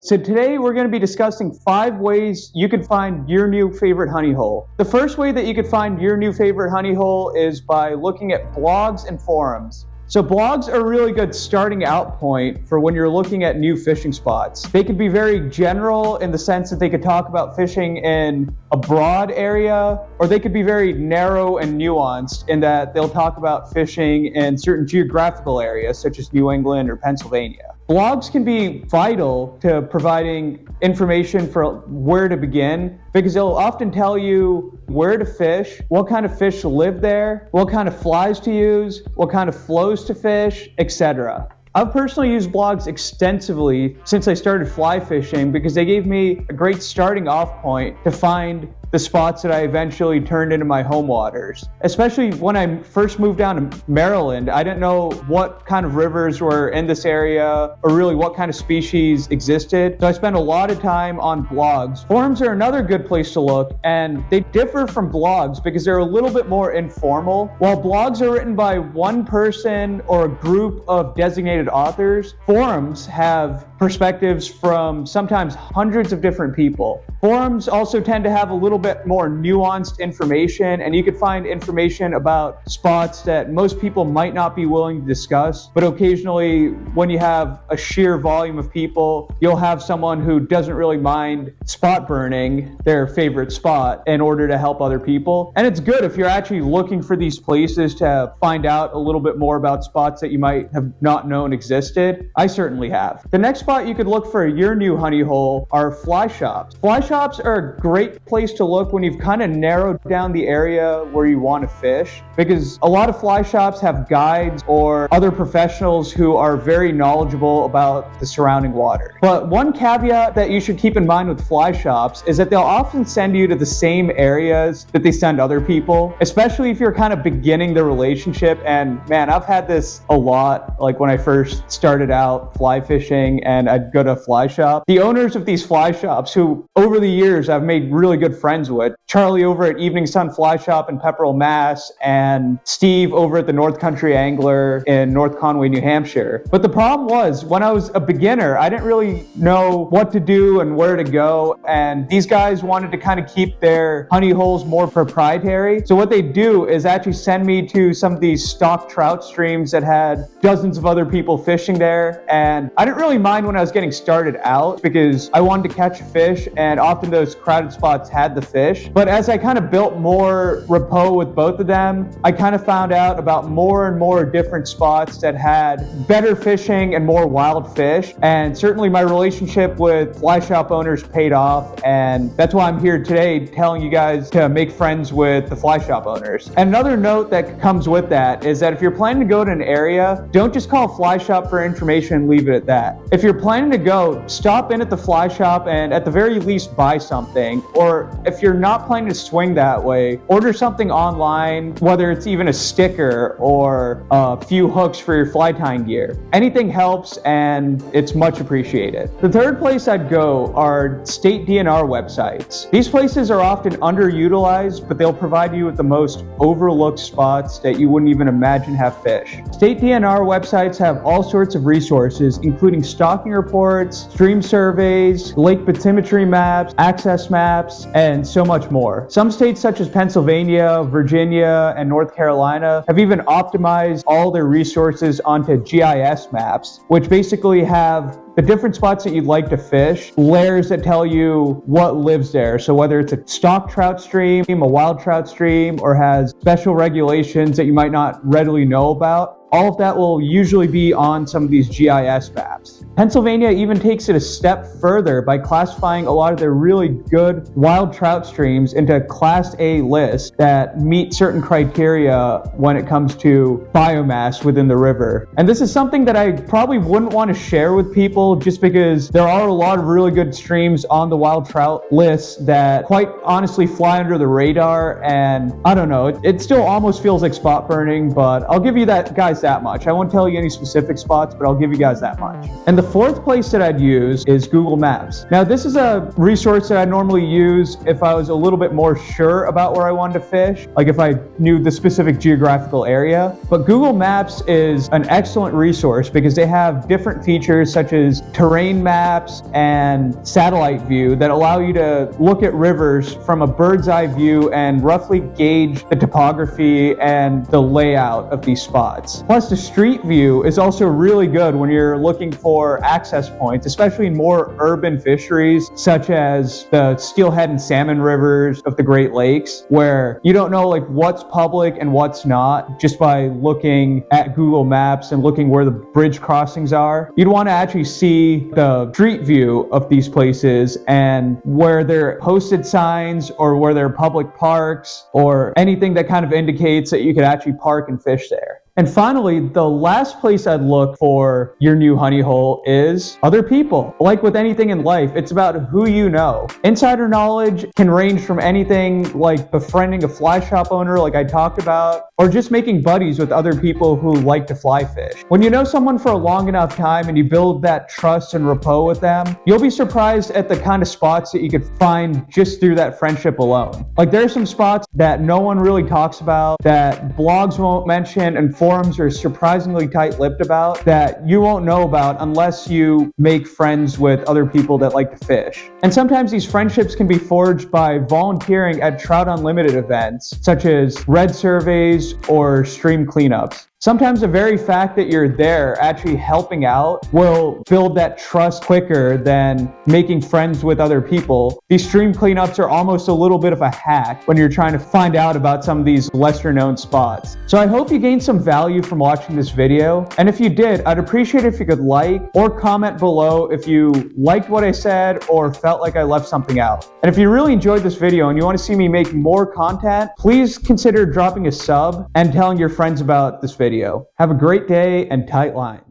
So today we're going to be discussing 5 ways you can find your new favorite honey hole. The first way that you could find your new favorite honey hole is by looking at blogs and forums. So blogs are a really good starting out point for when you're looking at new fishing spots. They could be very general in the sense that they could talk about fishing in a broad area, or they could be very narrow and nuanced in that they'll talk about fishing in certain geographical areas such as New England or Pennsylvania. Blogs can be vital to providing information for where to begin because they'll often tell you where to fish, what kind of fish live there, what kind of flies to use, what kind of flows to fish, etc. I've personally used blogs extensively since I started fly fishing because they gave me a great starting off point to find the spots that I eventually turned into my home waters. Especially when I first moved down to Maryland, I didn't know what kind of rivers were in this area or really what kind of species existed. So I spent a lot of time on blogs. Forums are another good place to look, and they differ from blogs because they're a little bit more informal. While blogs are written by one person or a group of designated authors, forums have perspectives from sometimes hundreds of different people. Forums also tend to have a little bit more nuanced information, and you could find information about spots that most people might not be willing to discuss, but occasionally when you have a sheer volume of people, you'll have someone who doesn't really mind spot burning their favorite spot in order to help other people. And it's good if you're actually looking for these places to find out a little bit more about spots that you might have not known existed. I certainly have. The next spot you could look for your new honey hole are fly shops. Fly shops are a great place to look when you've kind of narrowed down the area where you want to fish, because a lot of fly shops have guides or other professionals who are very knowledgeable about the surrounding water. But one caveat that you should keep in mind with fly shops is that they'll often send you to the same areas that they send other people, especially if you're kind of beginning the relationship. And man, I've had this a lot, like when I first started out fly fishing and I'd go to a fly shop. The owners of these fly shops, who over the years I've made really good friends with, Charlie over at Evening Sun Fly Shop in Pepperell, Mass, and Steve over at the North Country Angler in North Conway, New Hampshire. But the problem was, when I was a beginner, I didn't really know what to do and where to go, and these guys wanted to kind of keep their honey holes more proprietary. So what they do is actually send me to some of these stock trout streams that had dozens of other people fishing there, and I didn't really mind when I was getting started out because I wanted to catch a fish, and often those crowded spots had the fish. But as I kind of built more rapport with both of them, I kind of found out about more and more different spots that had better fishing and more wild fish. And certainly my relationship with fly shop owners paid off, and that's why I'm here today telling you guys to make friends with the fly shop owners. And another note that comes with that is that if you're planning to go to an area, don't just call a fly shop for information and leave it at that. If you're planning to go, stop in at the fly shop and at the very least buy something. Or if you're not planning to swing that way, order something online, whether it's even a sticker or a few hooks for your fly tying gear. Anything helps, and it's much appreciated. The third place I'd go are state DNR websites. These places are often underutilized, but they'll provide you with the most overlooked spots that you wouldn't even imagine have fish. State DNR websites have all sorts of resources, including stocking reports, stream surveys, lake bathymetry maps, access maps, and so much more. Some states such as Pennsylvania, Virginia, and North Carolina have even optimized all their resources onto GIS maps, which basically have the different spots that you'd like to fish, layers that tell you what lives there. So whether it's a stock trout stream, a wild trout stream, or has special regulations that you might not readily know about, all of that will usually be on some of these GIS maps. Pennsylvania even takes it a step further by classifying a lot of their really good wild trout streams into a Class A list that meet certain criteria when it comes to biomass within the river. And this is something that I probably wouldn't want to share with people just because there are a lot of really good streams on the wild trout list that quite honestly fly under the radar, and I don't know, it still almost feels like spot burning, but I'll give you that, guys, that much. I won't tell you any specific spots, but I'll give you guys that much. And the fourth place that I'd use is Google Maps. Now, this is a resource that I normally use if I was a little bit more sure about where I wanted to fish, like if I knew the specific geographical area. But Google Maps is an excellent resource because they have different features such as terrain maps and satellite view that allow you to look at rivers from a bird's eye view and roughly gauge the topography and the layout of these spots. Plus, the street view is also really good when you're looking for access points, especially in more urban fisheries such as the steelhead and salmon rivers of the Great Lakes, where you don't know like what's public and what's not just by looking at Google Maps and looking where the bridge crossings are. You'd want to actually see the street view of these places and where there are posted signs or where there are public parks or anything that kind of indicates that you could actually park and fish there. And finally, the last place I'd look for your new honey hole is other people. Like with anything in life, it's about who you know. Insider knowledge can range from anything like befriending a fly shop owner like I talked about, or just making buddies with other people who like to fly fish. When you know someone for a long enough time and you build that trust and rapport with them, you'll be surprised at the kind of spots that you could find just through that friendship alone. Like there are some spots that no one really talks about, that blogs won't mention, and forums are surprisingly tight-lipped about, that you won't know about unless you make friends with other people that like to fish. And sometimes these friendships can be forged by volunteering at Trout Unlimited events, such as red surveys or stream cleanups. Sometimes the very fact that you're there actually helping out will build that trust quicker than making friends with other people. These stream cleanups are almost a little bit of a hack when you're trying to find out about some of these lesser known spots. So I hope you gained some value from watching this video. And if you did, I'd appreciate it if you could like or comment below if you liked what I said or felt like I left something out. And if you really enjoyed this video and you want to see me make more content, please consider dropping a sub and telling your friends about this video. Have a great day and tight lines.